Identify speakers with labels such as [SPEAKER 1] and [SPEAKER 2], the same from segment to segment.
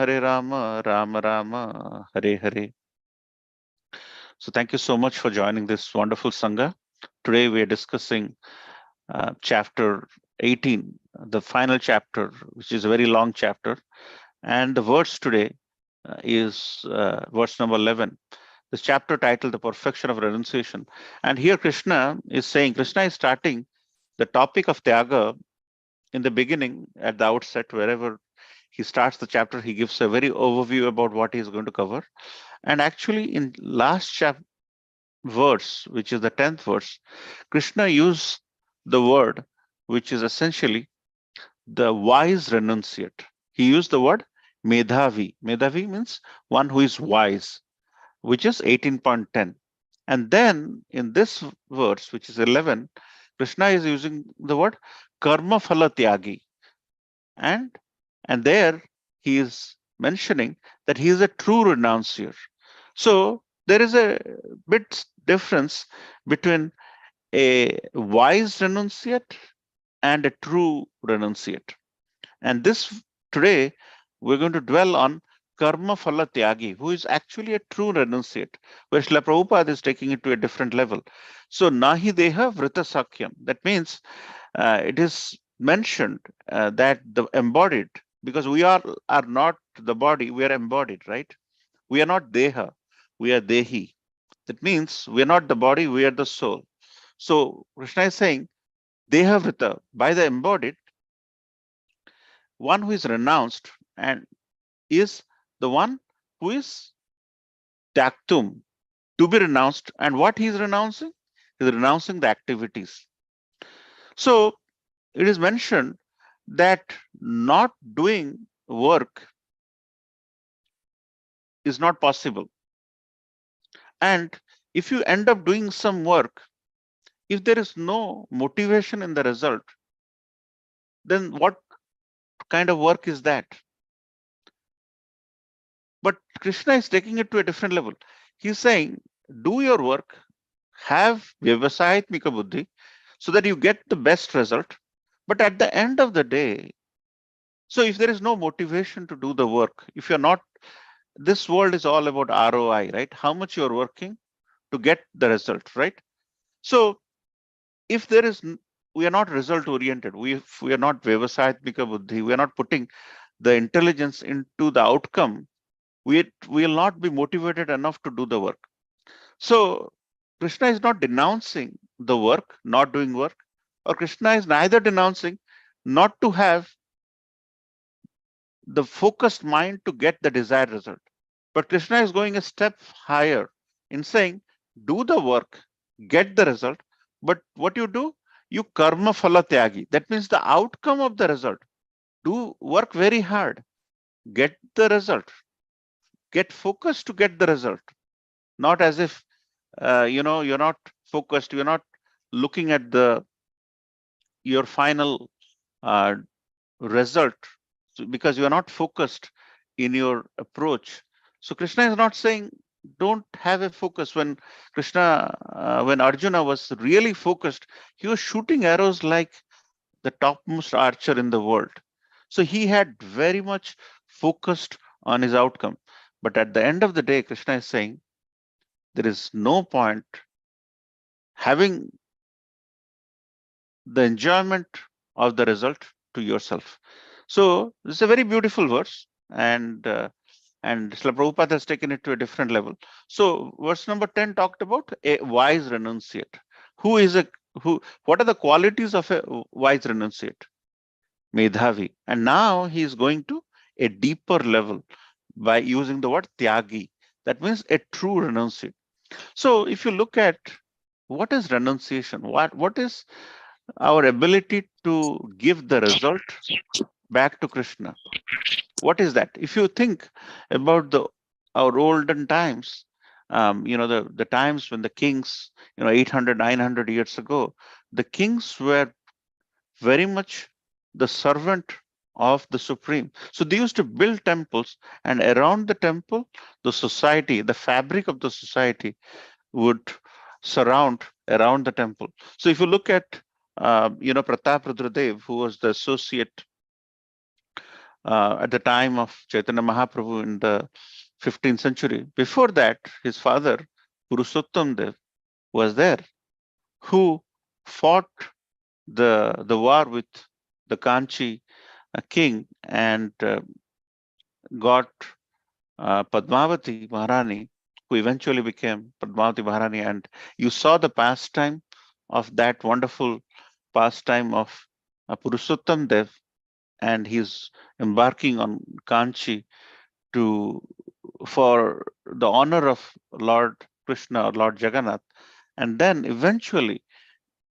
[SPEAKER 1] Hare Rama, Rama Rama, Hare Hare. So thank you so much for joining this wonderful Sangha. Today we are discussing chapter 18, the final chapter, which is a very long chapter. And the verse today is verse number 11. This chapter titled The Perfection of Renunciation. And here Krishna is starting the topic of Tyaga in the beginning, at the outset, wherever he starts the chapter, he gives a very overview about what he is going to cover. And actually, in last verse, which is the 10th verse, Krishna used the word which is essentially the wise renunciate. He used the word Medhavi. Medhavi means one who is wise, which is 18.10. And then in this verse, which is 11, Krishna is using the word Karma Phala Tyagi. And there he is mentioning that he is a true renuncier. So there is a bit difference between a wise renunciate and a true renunciate. And this today we're going to dwell on Karma Phala Tyagi, who is actually a true renunciate, where Srila Prabhupada is taking it to a different level. So Nahi Deha Vrita Sakyam. That means it is mentioned that the embodied, because we are not the body, we are embodied, right? We are not Deha, we are Dehi. That means we are not the body, we are the soul. So Krishna is saying, Deha Vrita, by the embodied, one who is renounced and is the one who is Taktum, to be renounced. And what he is renouncing? He is renouncing the activities. So it is mentioned that not doing work is not possible. And if you end up doing some work, if there is no motivation in the result, then what kind of work is that? But Krishna is taking it to a different level. He's saying, do your work, have vyavasayatmika buddhi, so that you get the best result. But at the end of the day, so if there is no motivation to do the work, if you're not, this world is all about ROI, right? How much you're working to get the result, right? So if there is, we are not result oriented, we are not vyavasayatmika buddhi, we are not putting the intelligence into the outcome, we will not be motivated enough to do the work. So Krishna is not denouncing the work, not doing work, or Krishna is neither denouncing not to have the focused mind to get the desired result. But Krishna is going a step higher in saying, do the work, get the result, but what you do, you karma phala tyagi. That means the outcome of the result. Do work very hard, get the result, get focused to get the result. Not as if, you're not focused, you're not looking at your final result, because you are not focused in your approach. So Krishna is not saying don't have a focus. When when Arjuna was really focused, he was shooting arrows like the topmost archer in the world. So he had very much focused on his outcome. But at the end of the day, Krishna is saying there is no point having the enjoyment of the result to yourself. So this is a very beautiful verse, and Srila Prabhupada has taken it to a different level. So verse number 10 talked about a wise renunciate. What are the qualities of a wise renunciate? Medhavi. And now he is going to a deeper level by using the word tyagi. That means a true renunciate. So if you look at what is renunciation, what is our ability to give the result back to Krishna. What is that? If you think about our olden times, the times when the kings, 800, 900 years ago, the kings were very much the servant of the Supreme. So they used to build temples, and around the temple, the society, the fabric of the society would surround around the temple. So if you look at Pratap Rudradev, who was the associate at the time of Chaitanya Mahaprabhu in the 15th century. Before that, his father, Purushottam Dev, was there, who fought the war with the Kanchi king and got Padmavati Maharani, who eventually became Padmavati Maharani. And you saw the pastime of that wonderful pastime of Purushottam Dev, and he's embarking on Kanchi to for the honor of Lord Krishna or Lord Jagannath, and then eventually,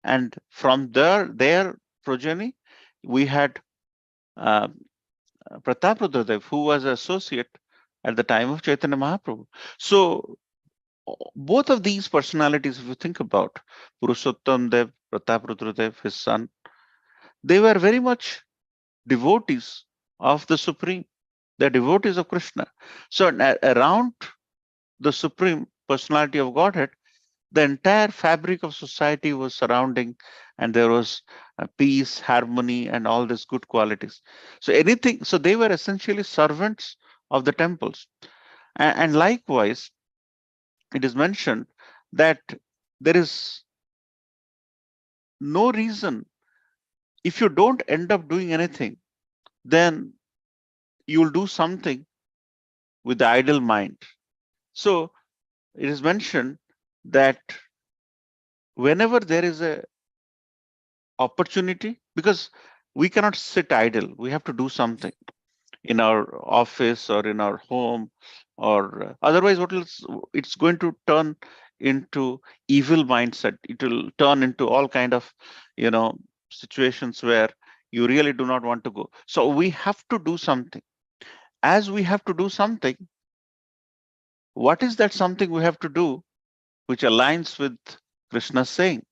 [SPEAKER 1] and from their progeny, we had uh, Prataprudradev, who was an associate at the time of Chaitanya Mahaprabhu. So both of these personalities, if you think about Purushottam Dev, Prataprudradev, his son, they were very much devotees of the Supreme. They're devotees of Krishna. So around the Supreme Personality of Godhead, the entire fabric of society was surrounding, and there was peace, harmony, and all these good qualities. So anything, so they were essentially servants of the temples. And likewise, it is mentioned that there is no reason, if you don't end up doing anything, then you'll do something with the idle mind. So it is mentioned that whenever there is a opportunity, because we cannot sit idle, we have to do something in our office or in our home, or otherwise what else, it's going to turn into evil mindset. It will turn into all kind of, you know, situations where you really do not want to go. So we have to do something. As we have to do something, what is that something we have to do which aligns with Krishna's saying?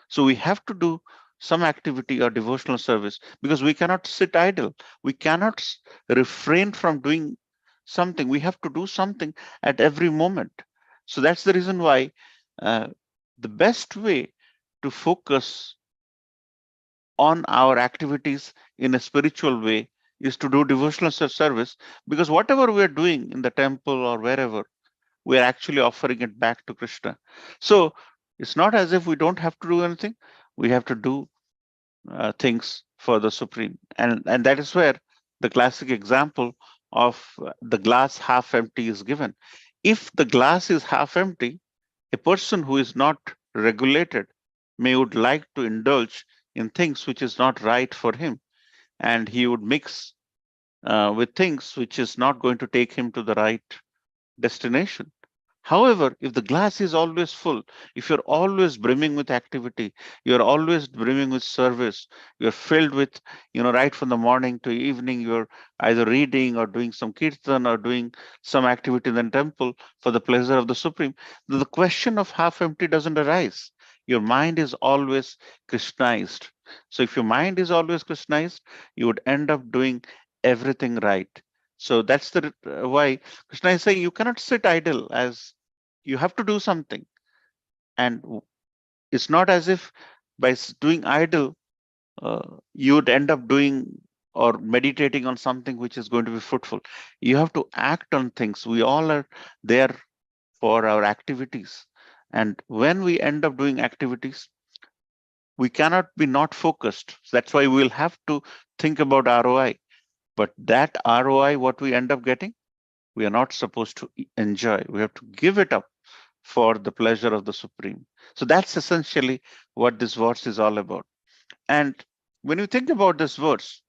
[SPEAKER 1] So we have to do some activity or devotional service, because we cannot sit idle. We cannot refrain from doing something. We have to do something at every moment. So that's the reason why uh, the best way to focus on our activities in a spiritual way is to do devotional service, because whatever we are doing in the temple or wherever, we are actually offering it back to Krishna. So it's not as if we don't have to do anything. We have to do things for the Supreme. And that is where the classic example of the glass half empty is given. If the glass is half empty, a person who is not regulated may would like to indulge in things which is not right for him, and he would mix with things which is not going to take him to the right destination. However, if the glass is always full, if you're always brimming with activity, you're always brimming with service, you're filled with, you know, right from the morning to evening, you're either reading or doing some kirtan or doing some activity in the temple for the pleasure of the Supreme, the question of half empty doesn't arise. Your mind is always Krishnized. So if your mind is always Krishnized, you would end up doing everything right. So that's the why Krishna is saying you cannot sit idle, as you have to do something. And it's not as if by doing idle, you would end up doing or meditating on something which is going to be fruitful. You have to act on things. We all are there for our activities. And when we end up doing activities, we cannot be not focused. That's why we'll have to think about ROI. But that ROI, what we end up getting, we are not supposed to enjoy. We have to give it up for the pleasure of the Supreme. So that's essentially what this verse is all about. And when you think about this verse,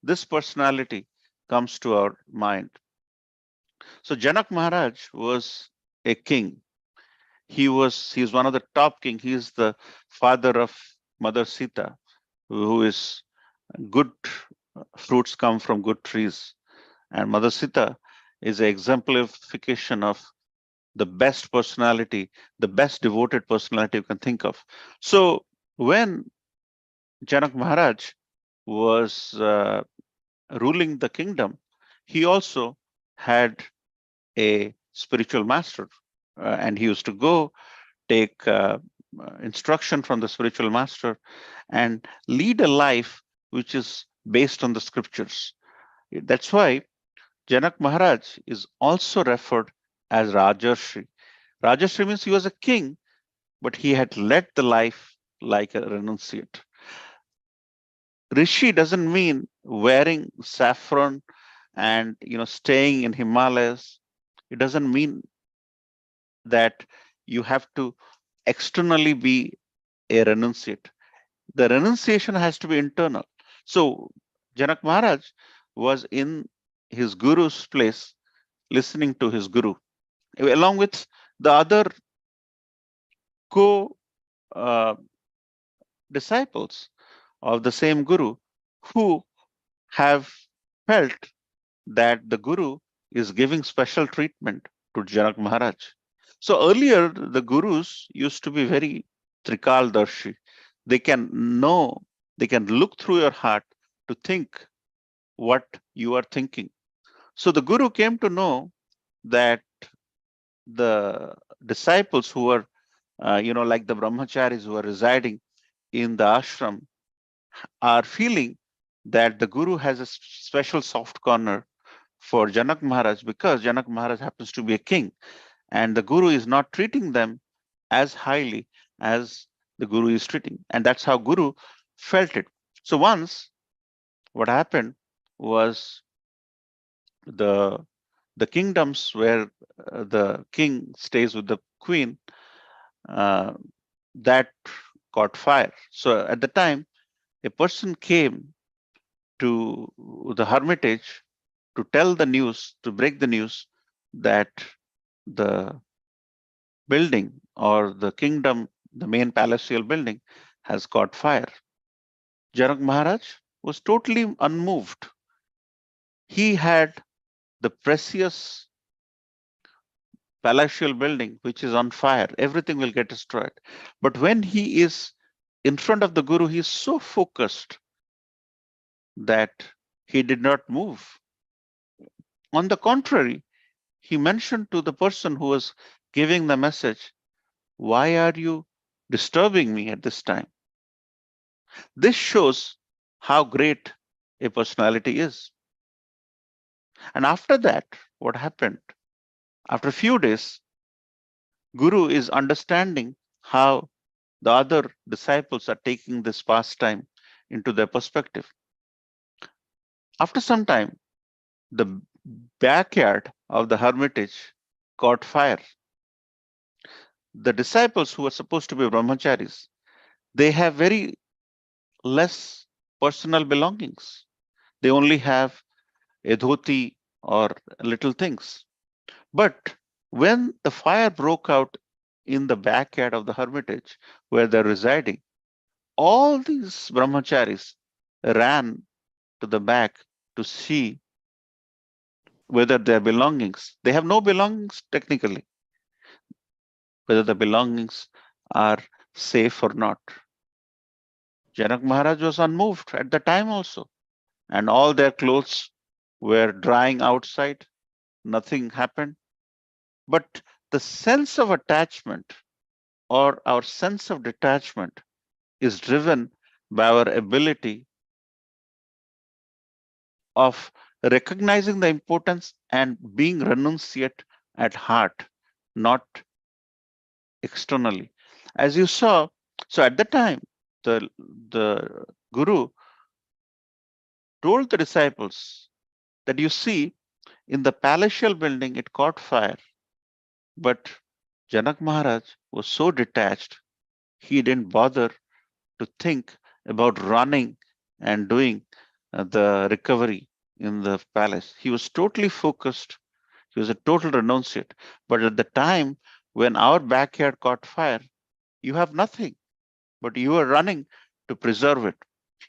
[SPEAKER 1] this personality comes to our mind. So Janak Maharaj was a king. He's one of the top king. He is the father of Mother Sita, who is good fruits come from good trees. And Mother Sita is an exemplification of the best personality, the best devoted personality you can think of. So when Janak Maharaj was ruling the kingdom, he also had a spiritual master, and he used to go take instruction from the spiritual master and lead a life which is based on the scriptures. That's why Janak Maharaj is also referred as Rajarshi. Rajarshi means he was a king, but he had led the life like a renunciate. Rishi doesn't mean wearing saffron and staying in Himalayas. It doesn't mean that you have to externally be a renunciate. The renunciation has to be internal. So Janak Maharaj was in his guru's place, listening to his guru, along with the other co disciples of the same guru who have felt that the guru is giving special treatment to Janak Maharaj. So earlier, the gurus used to be very Trikaldarshi. They can know, they can look through your heart to think what you are thinking. So the guru came to know that the disciples who were, like the brahmacharis who are residing in the ashram are feeling that the guru has a special soft corner for Janak Maharaj because Janak Maharaj happens to be a king and the guru is not treating them as highly as the guru is treating. And that's how guru felt it. So once what happened was the the kingdoms where the king stays with the queen, uh, that caught fire. So at the time, a person came to the hermitage to tell the news, to break the news that the building or the kingdom, the main palatial building, has caught fire. Janak Maharaj was totally unmoved. He had the precious palatial building which is on fire, everything will get destroyed. But when he is in front of the Guru, he is so focused that he did not move. On the contrary, he mentioned to the person who was giving the message, "Why are you disturbing me at this time?" This shows how great a personality is. And after that, what happened? After a few days, Guru is understanding how the other disciples are taking this pastime into their perspective. After some time, the backyard of the hermitage caught fire. The disciples who are supposed to be brahmacharis, they have very less personal belongings. They only have a dhoti or little things. But when the fire broke out in the backyard of the hermitage where they're residing, all these brahmacharis ran to the back to see whether their belongings, they have no belongings technically, whether the belongings are safe or not. Janak Maharaj was unmoved at the time also, and all their clothes were drying outside. Nothing happened. But the sense of attachment or our sense of detachment is driven by our ability of recognizing the importance and being renunciate at heart, not externally. As you saw, so at the time, the Guru told the disciples that you see, in the palatial building, it caught fire, but Janak Maharaj was so detached, he didn't bother to think about running and doing the recovery in the palace. He was totally focused. He was a total renunciate. But at the time when our backyard caught fire, you have nothing, but you are running to preserve it.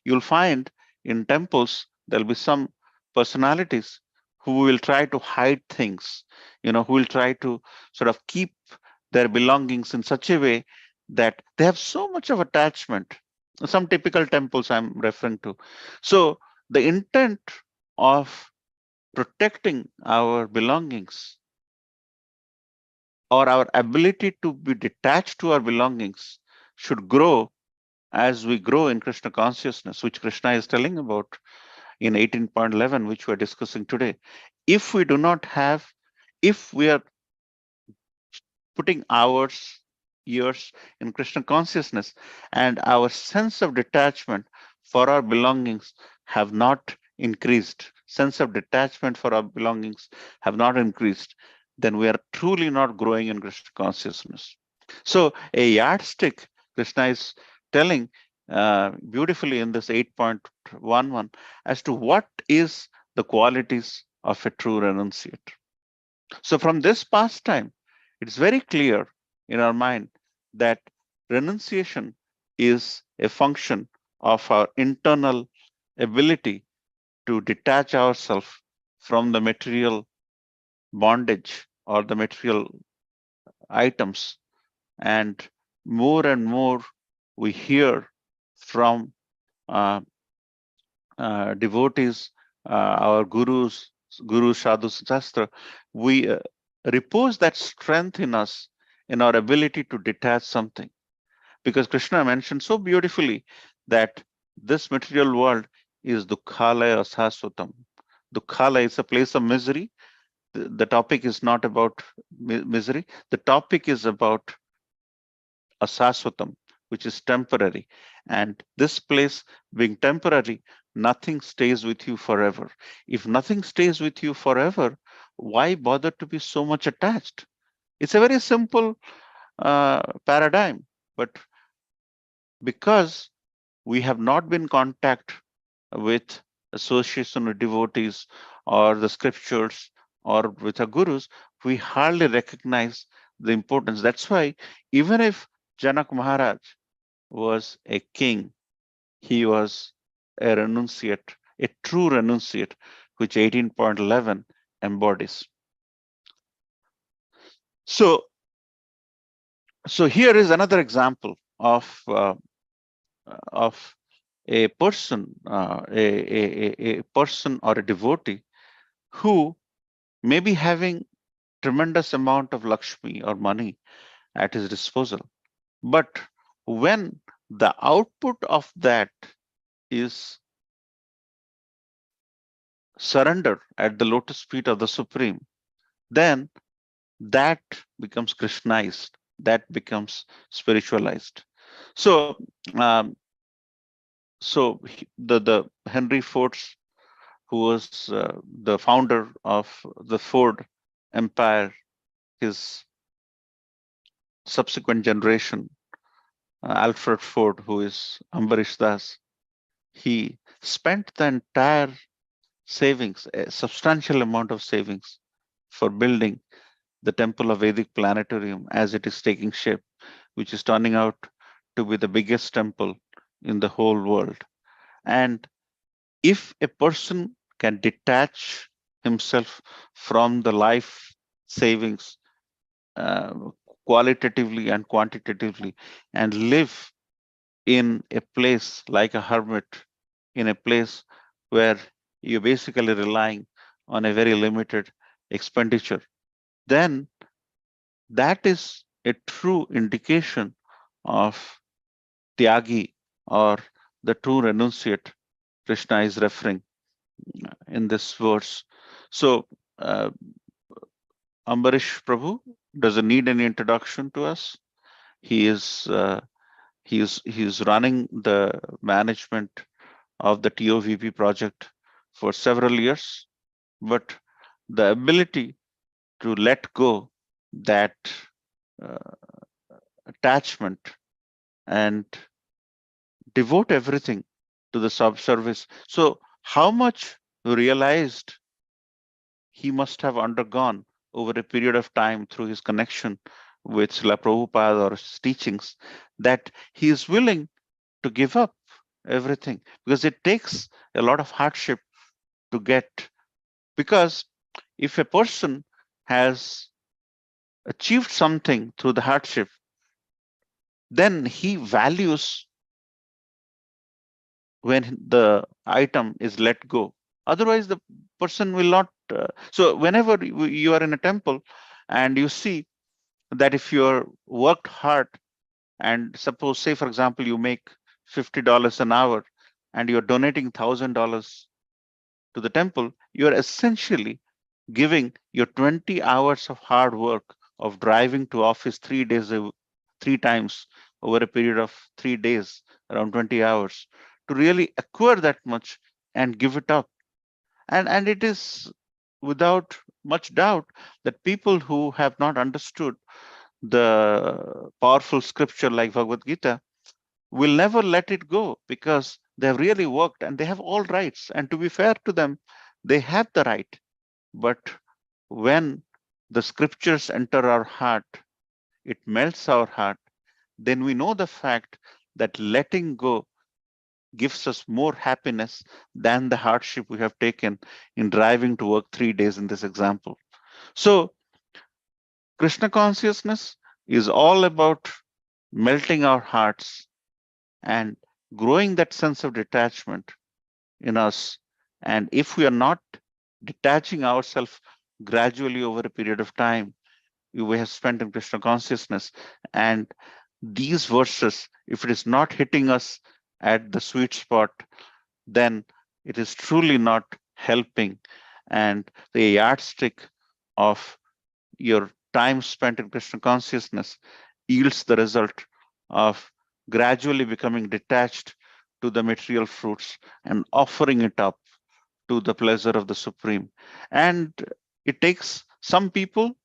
[SPEAKER 1] You'll find in temples, there'll be some personalities who will try to hide things, who will try to sort of keep their belongings in such a way that they have so much of attachment. Some typical temples I'm referring to. So the intent of protecting our belongings or our ability to be detached to our belongings should grow as we grow in Krishna consciousness, which Krishna is telling about in 18.11, which we're discussing today. If we do not have, if we are putting hours, years in Krishna consciousness, and our sense of detachment for our belongings have not increased, sense of detachment for our belongings have not increased, then we are truly not growing in Krishna consciousness. So a yardstick, Krishna is telling beautifully in this 8.11 as to what is the qualities of a true renunciate. So from this pastime, it's very clear in our mind that renunciation is a function of our internal ability to detach ourselves from the material bondage or the material items. And more we hear from uh, devotees, our Guru Sadhu Shastra, we repose that strength in us, in our ability to detach something. Because Krishna mentioned so beautifully that this material world is Dukkhalaya Saswatam. Dukkhalaya is a place of misery. The topic is not about misery. The topic is about asaswatam, which is temporary. And this place being temporary, nothing stays with you forever. If nothing stays with you forever, why bother to be so much attached? It's a very simple paradigm, but because we have not been in contact with association with devotees or the scriptures or with our gurus, we hardly recognize the importance. That's why even if Janak Maharaj was a king, he was a renunciate, a true renunciate, which 18.11 embodies. So, so here is another example of a person, a person or a devotee who may be having tremendous amount of Lakshmi or money at his disposal. But when the output of that is surrender at the lotus feet of the Supreme, then that becomes Krishnized, that becomes spiritualized. So, um, the Henry Ford's, who was the founder of the Ford empire, his subsequent generation, Alfred Ford, who is Ambarish Das, he spent the entire savings, a substantial amount of savings, for building the Temple of Vedic Planetarium as it is taking shape, which is turning out to be the biggest temple in the whole world. And if a person can detach himself from the life savings uh, qualitatively and quantitatively and live in a place like a hermit, in a place where you're basically relying on a very limited expenditure, then that is a true indication of Tyagi or the true renunciate Krishna is referring in this verse. So, Ambarish Prabhu doesn't need any introduction to us. He is he's running the management of the TOVP project for several years, but the ability to let go that uh, attachment and devote everything to the sub-service. So how much realized he must have undergone over a period of time through his connection with Srila Prabhupada or his teachings, that he is willing to give up everything, because it takes a lot of hardship to get. Because if a person has achieved something through the hardship, then he values when the item is let go. Otherwise, the person will not. So, whenever you are in a temple and you see that if you're worked hard, and suppose, say, for example, you make $50 an hour and you're donating $1,000 to the temple, you are essentially giving your 20 hours of hard work of driving to office 3 days, 3 times over a period of 3 days, around 20 hours, to really acquire that much and give it up. And it is without much doubt that people who have not understood the powerful scripture like Bhagavad Gita will never let it go, because they have really worked and they have all rights. And to be fair to them, they have the right. But when the scriptures enter our heart, it melts our heart, then we know the fact that letting go gives us more happiness than the hardship we have taken in driving to work 3 days in this example. So, Krishna consciousness is all about melting our hearts and growing that sense of detachment in us. And if we are not detaching ourselves gradually over a period of time, we have spent in Krishna consciousness, and these verses, if it is not hitting us at the sweet spot, then it is truly not helping. And the yardstick of your time spent in Krishna consciousness yields the result of gradually becoming detached to the material fruits and offering it up to the pleasure of the Supreme. And it takes some people,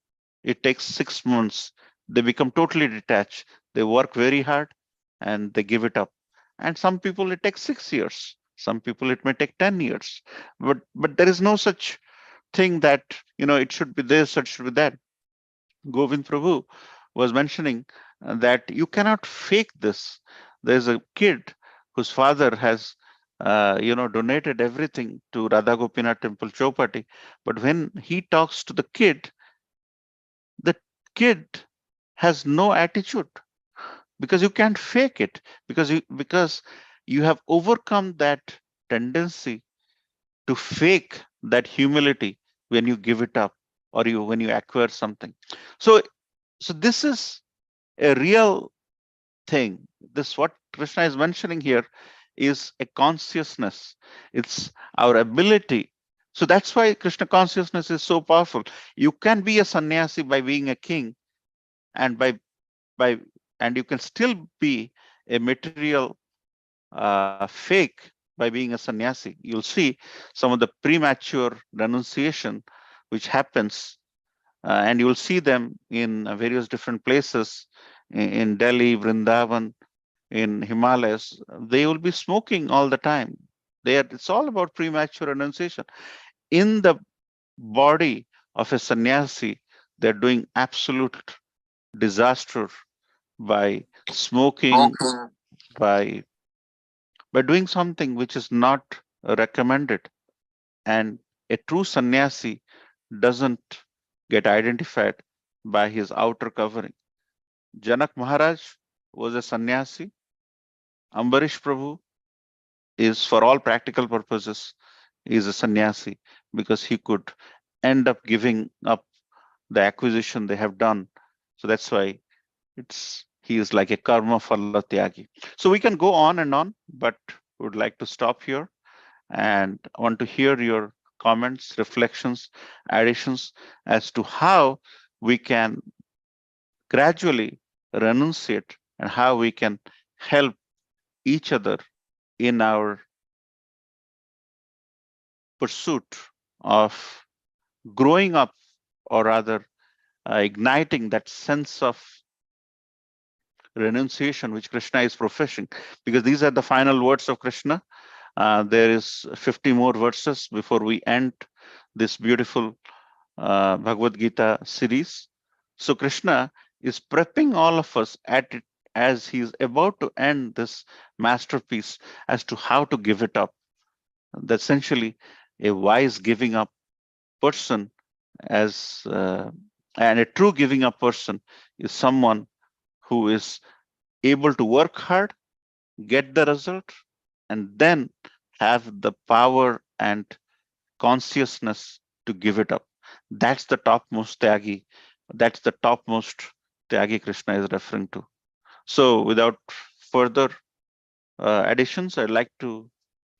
[SPEAKER 1] it takes 6 months. They become totally detached. They work very hard and they give it up. And some people, it takes 6 years. Some people, it may take 10 years. But there is no such thing that, it should be this or it should be that. Govind Prabhu was mentioning that you cannot fake this. There's a kid whose father has, donated everything to Radha Gopinath Temple Chowpatty. But when he talks to the kid has no attitude, because you can't fake it, because you have overcome that tendency to fake that humility when you give it up, or when you acquire something. So so this is a real thing. This, what Krishna is mentioning here, is a consciousness. It's our ability. So that's why Krishna consciousness is so powerful. You can be a sannyasi by being a king, and by and you can still be a material fake by being a sannyasi. You'll see some of the premature renunciation which happens, and you'll see them in various different places in Delhi, Vrindavan, in Himalayas. They will be smoking all the time. It's all about premature renunciation. In the body of a sannyasi, they're doing absolute disaster by smoking, by doing something which is not recommended. And a true sannyasi doesn't get identified by his outer covering. Janak Maharaj was a sannyasi. Ambarish Prabhu is, for all practical purposes, is a sannyasi, because he could end up giving up the acquisition they have done. So that's why he is like a karma phala tyagi. So we can go on and on, but would like to stop here and want to hear your comments, reflections, additions as to how we can gradually renunciate and how we can help each other in our pursuit of growing up, or rather igniting that sense of renunciation which Krishna is professing, because these are the final words of Krishna. There is 50 more verses before we end this beautiful Bhagavad Gita series. So Krishna is prepping all of us at it as he is about to end this masterpiece as to how to give it up. That's essentially a wise giving up person, as and a true giving up person is someone who is able to work hard, get the result, and then have the power and consciousness to give it up. That's the topmost Tyagi. That's the topmost Tyagi Krishna is referring to. So, without further additions, I'd like to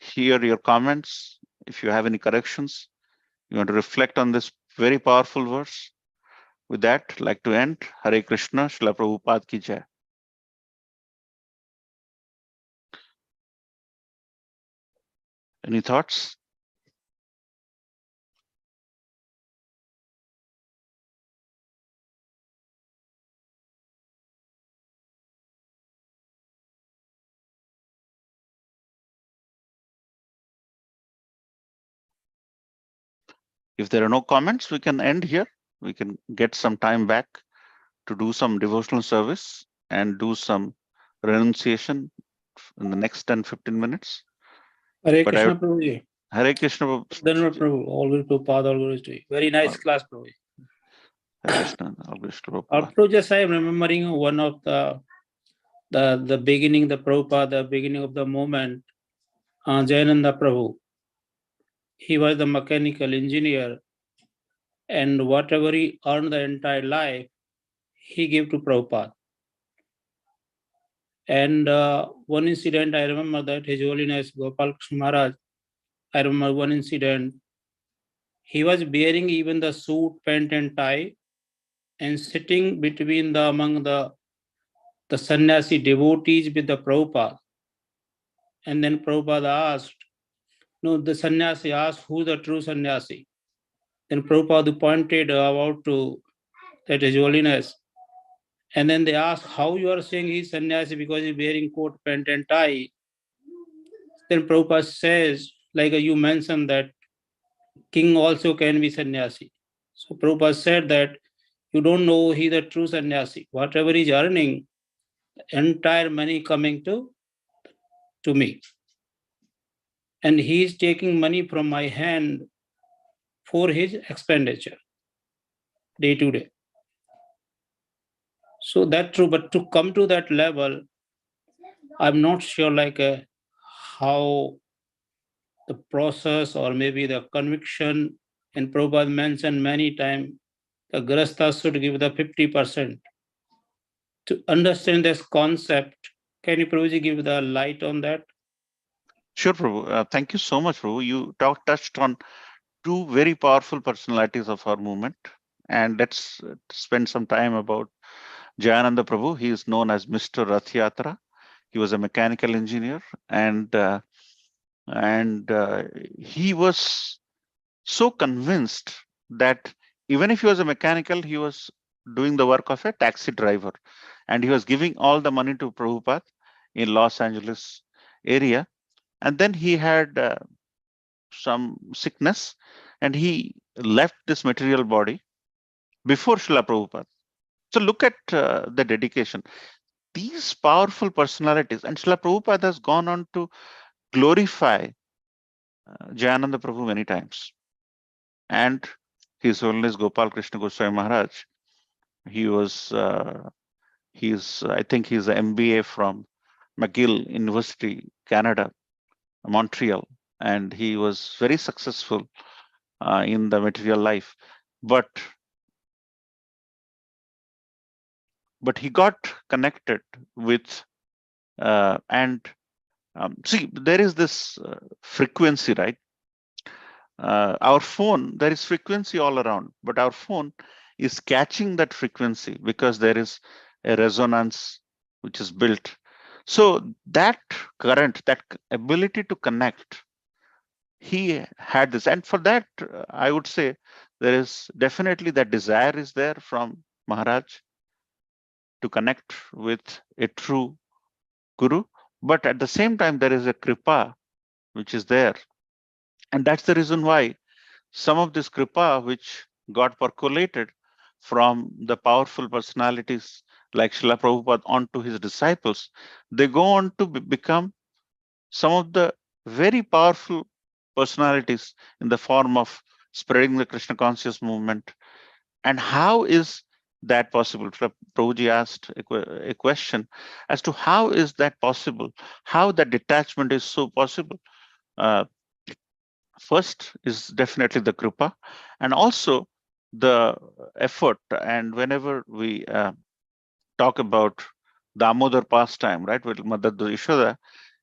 [SPEAKER 1] hear your comments, if you have any corrections, you want to reflect on this very powerful verse. With that, I'd like to end. Hare Krishna, Srila Prabhupada ki jai. Any thoughts? If there are no comments, we can end here. We can get some time back to do some devotional service and do some renunciation in the next 10-15 minutes.
[SPEAKER 2] Hare
[SPEAKER 1] But
[SPEAKER 2] Krishna Prabhuji.
[SPEAKER 1] Hare Krishna
[SPEAKER 2] Dhanwad Prabhu. All Guru Prabhupada, all Guru to you. Very nice class, Prabhuji.
[SPEAKER 1] Hare Krishna, all Krishna Prabhupada.
[SPEAKER 2] Prabhu, just I am remembering one of the beginning, the Prabhupada, the beginning of the moment, Jayananda Prabhu. He was the mechanical engineer, and whatever he earned the entire life, he gave to Prabhupada. And one incident I remember that His Holiness Gopal Krishna Maharaj, I remember one incident. He was wearing even the suit, pant, and tie, and sitting between among the sannyasi devotees with the Prabhupada. And then Prabhupada asked, no, the sannyasi asked, who the true sannyasi? Then Prabhupada pointed out to that His Holiness. And then they asked, how you are saying he's sannyasi because he's wearing coat, pant, and tie? Then Prabhupada says, like you mentioned that king also can be sannyasi. So Prabhupada said that you don't know he the true sannyasi. Whatever he's earning, entire money coming to me. And he is taking money from my hand for his expenditure day to day. So that's true, but to come to that level, I'm not sure how the process or maybe the conviction, and Prabhupada mentioned many times, the Grasta should give the 50%. To understand this concept, can you Prabhuji give the light on that?
[SPEAKER 1] Sure, Prabhu. Thank you so much, Prabhu. You touched on two very powerful personalities of our movement. And let's spend some time about Jayananda Prabhu. He is known as Mr. Rath Yatra. He was a mechanical engineer, and he was so convinced that even if he was a mechanical, he was doing the work of a taxi driver, and he was giving all the money to Prabhupada in Los Angeles area. And then he had some sickness, and he left this material body before Srila Prabhupada. So look at the dedication. These powerful personalities, and Srila Prabhupada has gone on to glorify Jayananda Prabhu many times. And His Holiness Gopal Krishna Goswami Maharaj, he was, I think he's an MBA from McGill University, Canada, Montreal, and he was very successful in the material life. But he got connected with, see, there is this frequency, right? Our phone, there is frequency all around, but our phone is catching that frequency because there is a resonance which is built. So that current, that ability to connect, he had this. And for that, I would say there is definitely that desire is there from Maharaj to connect with a true Guru. But at the same time, there is a kripa which is there. And that's the reason why some of this kripa which got percolated from the powerful personalities like Srila Prabhupada onto his disciples, they go on to become some of the very powerful personalities in the form of spreading the Krishna conscious movement. And how is that possible? Prabhuji asked a question as to how is that possible? How that detachment is so possible? First is definitely the kripa, and also the effort. And whenever we talk about Damodar pastime, right, with Mother Yashoda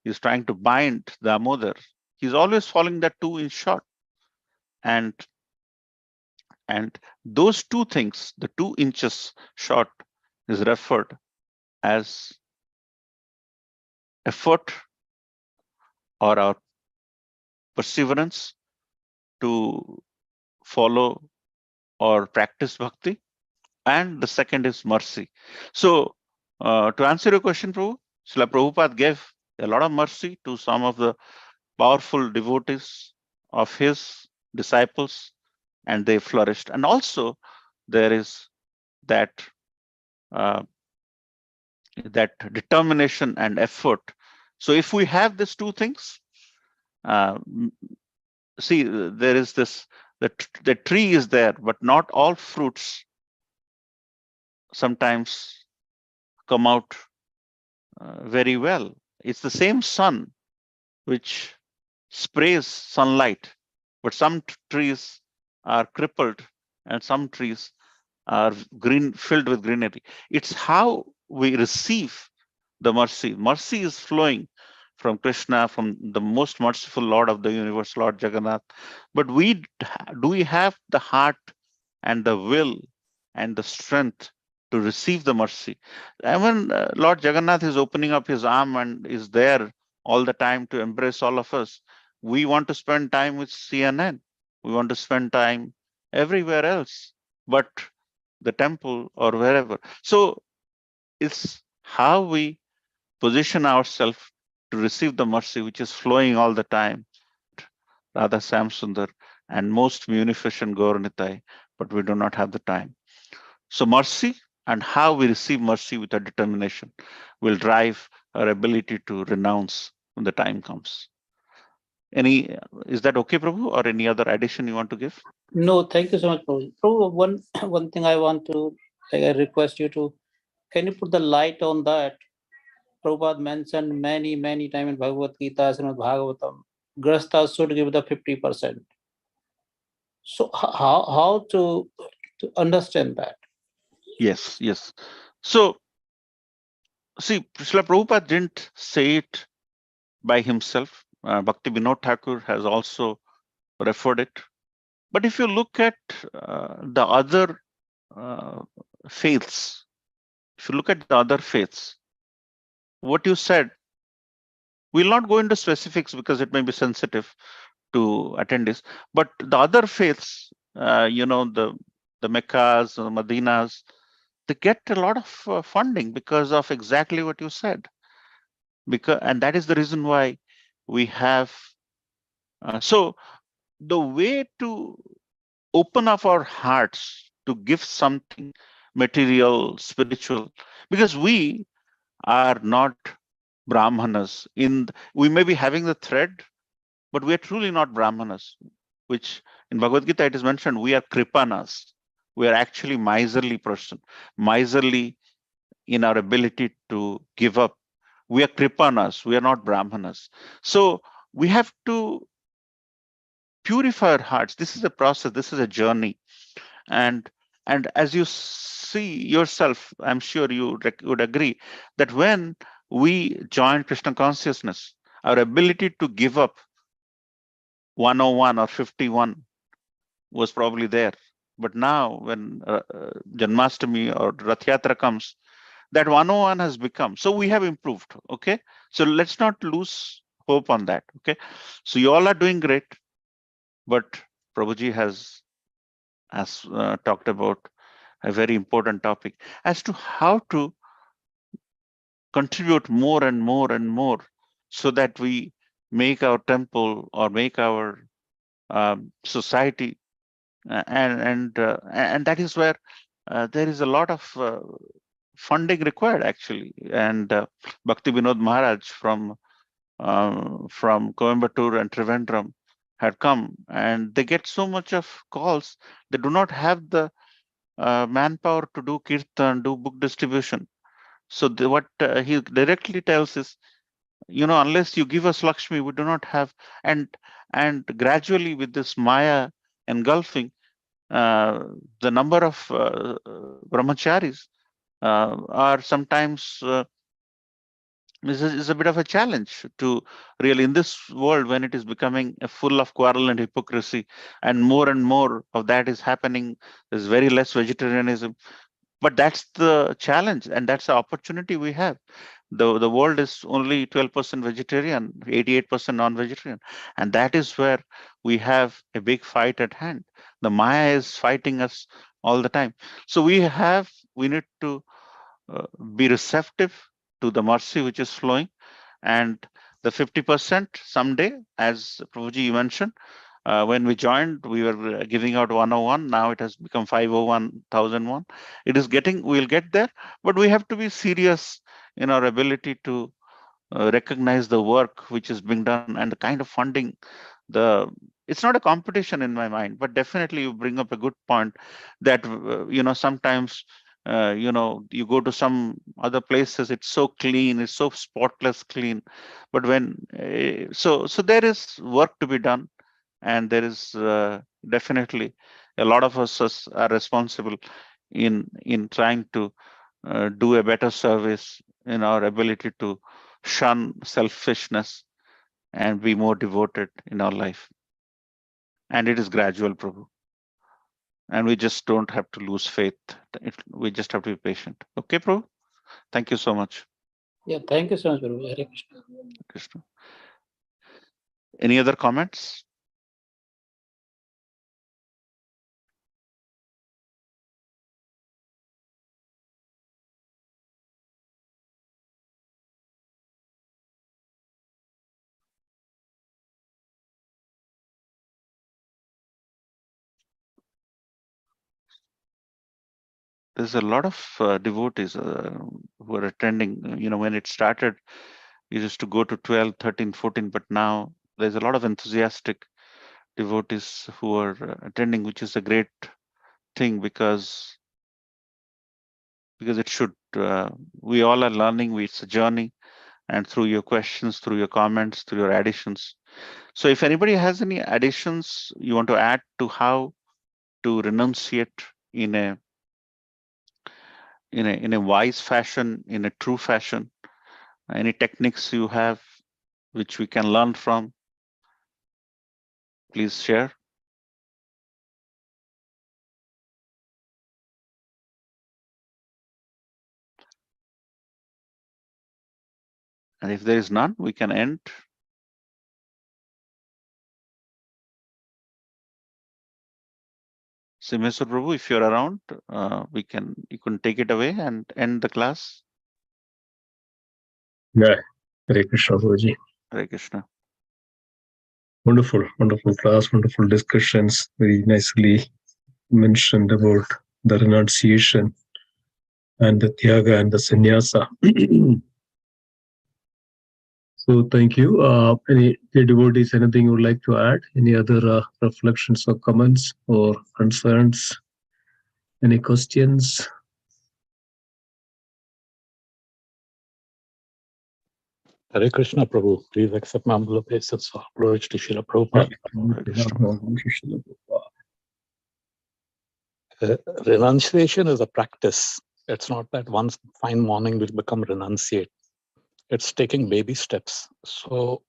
[SPEAKER 1] is trying to bind Damodar He's always falling that 2 inch short. And those two things, the 2 inches short, is referred as effort or our perseverance to follow or practice bhakti. And the second is mercy. So, to answer your question, Prabhu, Srila Prabhupada gave a lot of mercy to some of the powerful devotees of his disciples, and they flourished. And also, there is that uh, that determination and effort. So, if we have these two things, uh, see, there is this the tree is there, but not all fruits sometimes come out very well. It's the same sun which sprays sunlight, but some trees are crippled and some trees are green, filled with greenery. It's how we receive the mercy. Mercy is flowing from Krishna, from the most merciful Lord of the universe, Lord Jagannath. But do we have the heart and the will and the strength to receive the mercy? And when Lord Jagannath is opening up his arm and is there all the time to embrace all of us, we want to spend time with CNN. We want to spend time everywhere else, but the temple or wherever. So it's how we position ourselves to receive the mercy which is flowing all the time. Radha Samsundar and most munificent Gauranitai, but we do not have the time. So mercy and how we receive mercy with a determination will drive our ability to renounce when the time comes. Is that okay, Prabhu, or any other addition you want to give?
[SPEAKER 2] No, thank you so much, Prabhu. Prabhu, one thing I want to, like, I request you to, can you put the light on that? Prabhupada mentioned many times in Bhagavad Gita, Srimad Bhagavatam, Grasta should give the 50%. So how to understand that?
[SPEAKER 1] Yes. So see, Srila Prabhupada didn't say it by himself. Bhakti Vinod Thakur has also referred it. But if you look at the other uh, faiths, if you look at the other faiths, what you said, we'll not go into specifics because it may be sensitive to attendees. But the other faiths, the Meccas, the Madinas, they get a lot of funding because of exactly what you said. And that is the reason why we have. So the way to open up our hearts to give something material, spiritual, because we are not Brahmanas. We may be having the thread, but we are truly not Brahmanas, which in Bhagavad Gita it is mentioned, we are Kripanas. We are actually miserly person, miserly in our ability to give up. We are Kripanas, we are not Brahmanas. So we have to purify our hearts. This is a process, this is a journey. And as you see yourself, I'm sure you would agree that when we join Krishna consciousness, our ability to give up 101 or 51 was probably there. But now when Janmashtami or Rath Yatra comes, that 101 has become. So we have improved. Okay. So let's not lose hope on that. Okay. So you all are doing great. But Prabhuji has talked about a very important topic as to how to contribute more and more and more so that we make our temple or make our society and that is where there is a lot of funding required actually. And Bhakti Vinod Maharaj from Coimbatore and Trivandrum had come, and they get so much of calls. They do not have the manpower to do kirtan, do book distribution. So what he directly tells is, unless you give us Lakshmi, we do not have. And gradually with this Maya engulfing, the number of brahmacharis are sometimes is a bit of a challenge to really, in this world when it is becoming full of quarrel and hypocrisy, and more of that is happening. There's very less vegetarianism, but that's the challenge and that's the opportunity we have. The world is only 12% vegetarian, 88% non-vegetarian, and that is where we have a big fight at hand. The Maya is fighting us all the time. So we need to be receptive to the mercy which is flowing. And the 50% someday, as Prabhuji you mentioned, when we joined, we were giving out 101. Now it has become 501,001. It is getting, we'll get there, but we have to be serious in our ability to recognize the work which is being done and the kind of funding. The It's not a competition in my mind, but definitely you bring up a good point that sometimes you go to some other places, it's so clean, it's so spotless clean, but when so there is work to be done, and there is definitely a lot of us are responsible in trying to do a better service in our ability to shun selfishness and be more devoted in our life. And it is gradual, Prabhu. And we just don't have to lose faith. We just have to be patient. Okay, Prabhu? Thank you so much.
[SPEAKER 2] Yeah, thank you so much, Prabhu. Hare Krishna.
[SPEAKER 1] Krishna. Any other comments? There's a lot of devotees who are attending. When it started, we used to go to 12, 13, 14, but now there's a lot of enthusiastic devotees who are attending, which is a great thing because it should. We all are learning. It's a journey, and through your questions, through your comments, through your additions. So, if anybody has any additions you want to add to how to renunciate in a wise fashion, in a true fashion, any techniques you have which we can learn from, please share. And if there is none, we can end. Simeswar Prabhu, if you're around, you can take it away and end the class.
[SPEAKER 3] Yeah, Hare Krishna, Prabhuji.
[SPEAKER 1] Hare Krishna.
[SPEAKER 3] Wonderful, wonderful class, wonderful discussions. Very nicely mentioned about the renunciation and the Tyaga and the Sannyasa. So thank you. Any devotees, anything you would like to add? Any other reflections or comments or concerns? Any questions?
[SPEAKER 4] Hare Krishna, Prabhu. Please accept my humble obeisance for approach to Srila Prabhupada. Renunciation is a practice. It's not that one fine morning will become renunciate. It's taking baby steps. So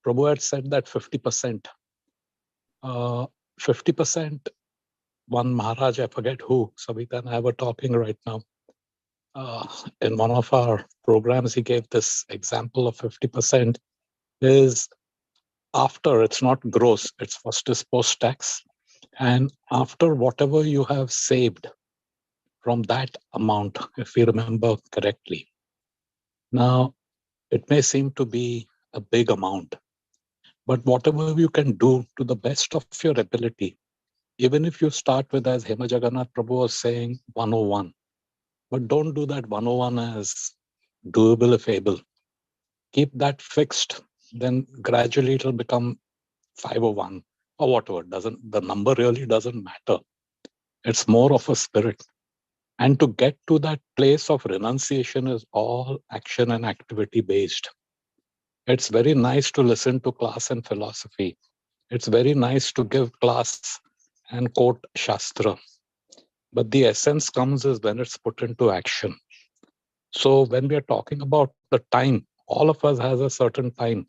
[SPEAKER 4] Prabhu had said that 50%. 50%, one Maharaj, I forget who, Savita and I were talking right now. In one of our programs, he gave this example of 50% is after, it's not gross, it's first is post-tax. And after whatever you have saved from that amount, if you remember correctly. Now, it may seem to be a big amount, but whatever you can do to the best of your ability, even if you start with, as Hemajaganath Prabhu was saying, 101, but don't do that 101 as doable if able. Keep that fixed, then gradually it'll become 501 or whatever. The number really doesn't matter. It's more of a spirit. And to get to that place of renunciation is all action and activity based. It's very nice to listen to class and philosophy. It's very nice to give class and quote Shastra. But the essence comes is when it's put into action. So when we are talking about the time all of us has a certain time.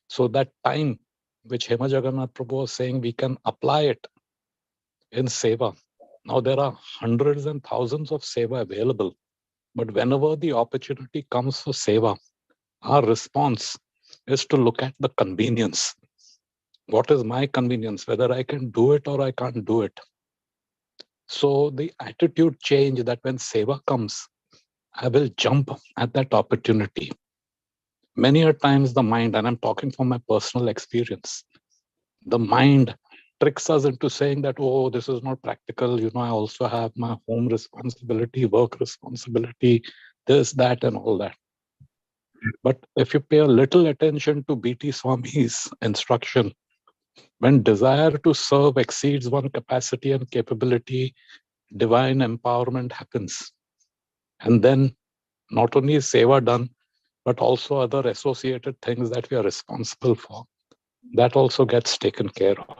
[SPEAKER 4] So that time which Hemajaganath Prabhu was saying, we can apply it in seva. Now there are hundreds and thousands of seva available, but whenever the opportunity comes for seva, our response is to look at the convenience. What is my convenience? Whether I can do it or I can't do it. So the attitude change that when seva comes, I will jump at that opportunity. Many a times the mind, and I'm talking from my personal experience, the mind tricks us into saying that, oh, this is not practical. I also have my home responsibility, work responsibility, this, that, and all that. But if you pay a little attention to BT Swami's instruction, when desire to serve exceeds one capacity and capability, divine empowerment happens. And then not only is seva done, but also other associated things that we are responsible for. That also gets taken care of.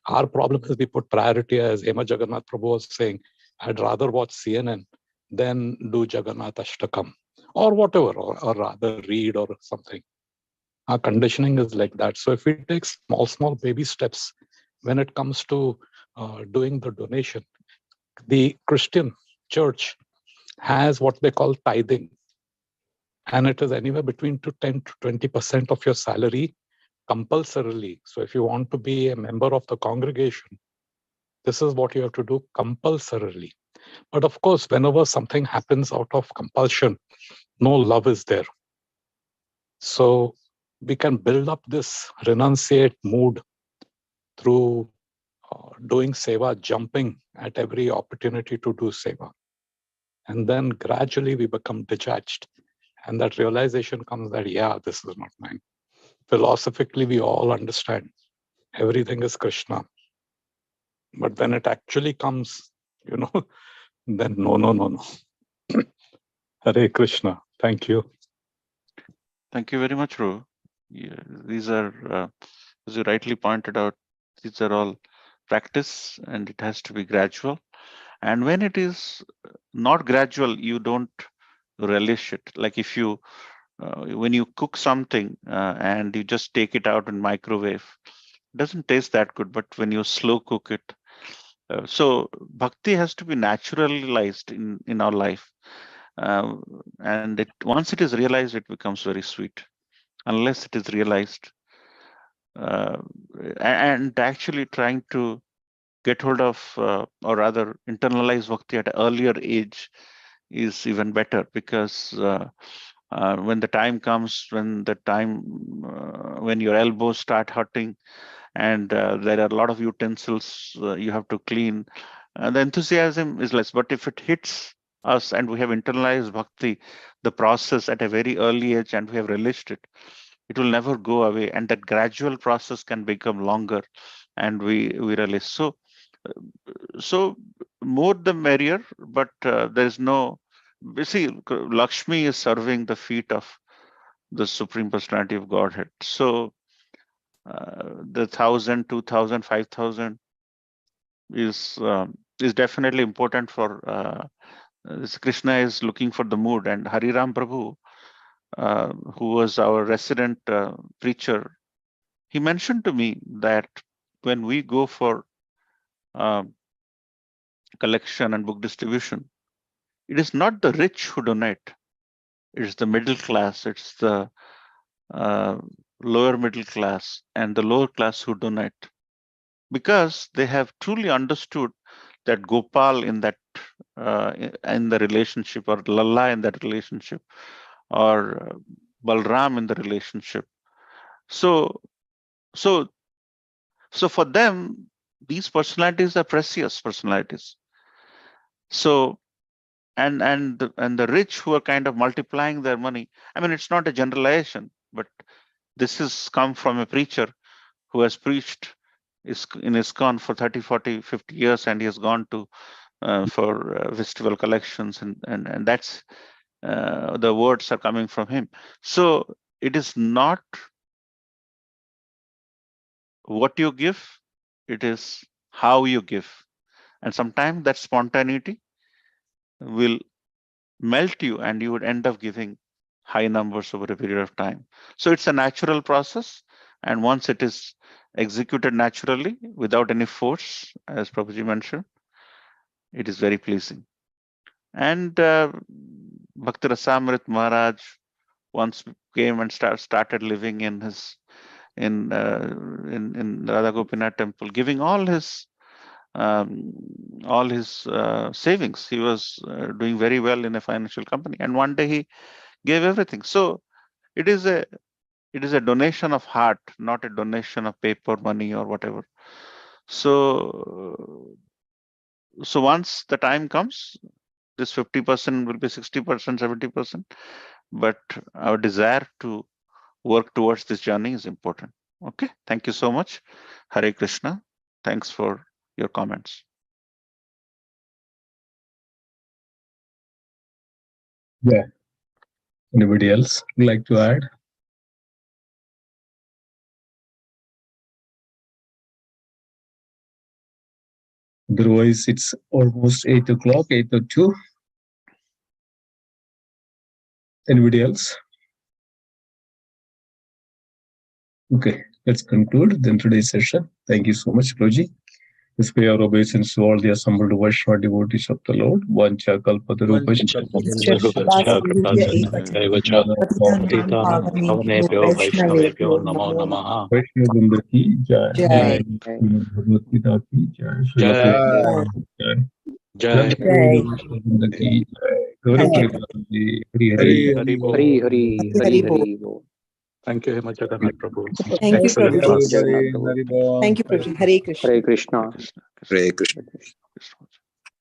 [SPEAKER 4] Our problem is we put priority, as Hemajaganath Prabhu was saying, I'd rather watch CNN than do Jagannath Ashtakam or whatever, or rather read or something. Our conditioning is like that. So if we take small baby steps when it comes to doing the donation, the Christian church has what they call tithing. And it is anywhere between 10 to 20% of your salary compulsorily. So if you want to be a member of the congregation, this is what you have to do compulsorily. But of course, whenever something happens out of compulsion, no love is there. So we can build up this renunciate mood through doing seva, jumping at every opportunity to do seva. And then gradually we become detached. And that realization comes that, yeah, this is not mine. Philosophically, we all understand everything is Krishna. But when it actually comes, then no. Hare Krishna. Thank you.
[SPEAKER 1] Thank you very much, Ru. Yeah, these are, as you rightly pointed out, these are all practice and it has to be gradual. And when it is not gradual, you don't relish it. Like if you, when you cook something and you just take it out in microwave, it doesn't taste that good. But when you slow cook it, so bhakti has to be naturalized in our life. And once it is realized, it becomes very sweet. Unless it is realized, and actually trying to get hold of, or rather internalize bhakti at an earlier age is even better, because when the time comes, when your elbows start hurting and there are a lot of utensils you have to clean, the enthusiasm is less. But if it hits us and we have internalized bhakti, the process at a very early age, and we have relished it, it will never go away, and that gradual process can become longer, and we relish. So more the merrier, but there is no, you see, Lakshmi is serving the feet of the Supreme Personality of Godhead. So the 1,000, 2,000, 5,000 is definitely important for Krishna is looking for the mood. And Hariram Prabhu, who was our resident preacher, he mentioned to me that when we go for collection and book distribution, it is not the rich who donate, it's the middle class, it's the lower middle class and the lower class who donate, because they have truly understood that Gopal in that in the relationship, or Lalla in that relationship, or Balram in the relationship. So for them, these personalities are precious personalities. So and the rich who are kind of multiplying their money, I mean, it's not a generalization, but this has come from a preacher who has preached in ISKCON for 30, 40, 50 years, and he has gone to for festival collections, and that's the words are coming from him. So it is not what you give, it is how you give. And sometimes that spontaneity will melt you and you would end up giving high numbers over a period of time. So it's a natural process, and once it is executed naturally without any force, as Prabhuji mentioned, it is very pleasing. And Bhakti Rasamrit Maharaj once came and started living in his in Radha Gopinath temple, giving all his savings. He was doing very well in a financial company, and one day he gave everything. So it is a donation of heart, not a donation of paper, money, or whatever. So once the time comes, this 50% will be 60%, 70%. But our desire to work towards this journey is important. Okay, thank you so much. Hare Krishna. Thanks for your comments.
[SPEAKER 3] Yeah. Anybody else would like to add? Otherwise, it's almost 8 o'clock, 8:02. Anybody else? Okay, let's conclude then today's session. Thank you so much, Prabhuji. This way our obeisance to all the assembled Vaishnava devotees of the Lord. Vancha kalpatarupascha.
[SPEAKER 4] Namo Namaha.
[SPEAKER 3] Vaishnava Vrinda ki jai.
[SPEAKER 5] Jai.
[SPEAKER 3] Bhagavad Gita ki jai. Srila
[SPEAKER 4] Jai.
[SPEAKER 3] Prabhupada ki jai.
[SPEAKER 4] Jai.
[SPEAKER 3] Vaishnava Vrinda ki jai. Gauri
[SPEAKER 5] Thank you.
[SPEAKER 3] Prabhupada. Hari Hari.
[SPEAKER 4] Hari Bol.
[SPEAKER 5] Hari Hari Hari Hari Bol.
[SPEAKER 4] Thank you, Hemajaganath Prabhu.
[SPEAKER 5] Thank you,
[SPEAKER 4] Excellent
[SPEAKER 5] Prabhuji.
[SPEAKER 4] class.
[SPEAKER 5] Thank you, Prabhuji. Hare Krishna.
[SPEAKER 1] Hare Krishna.
[SPEAKER 6] Hare Krishna.
[SPEAKER 1] Krishna.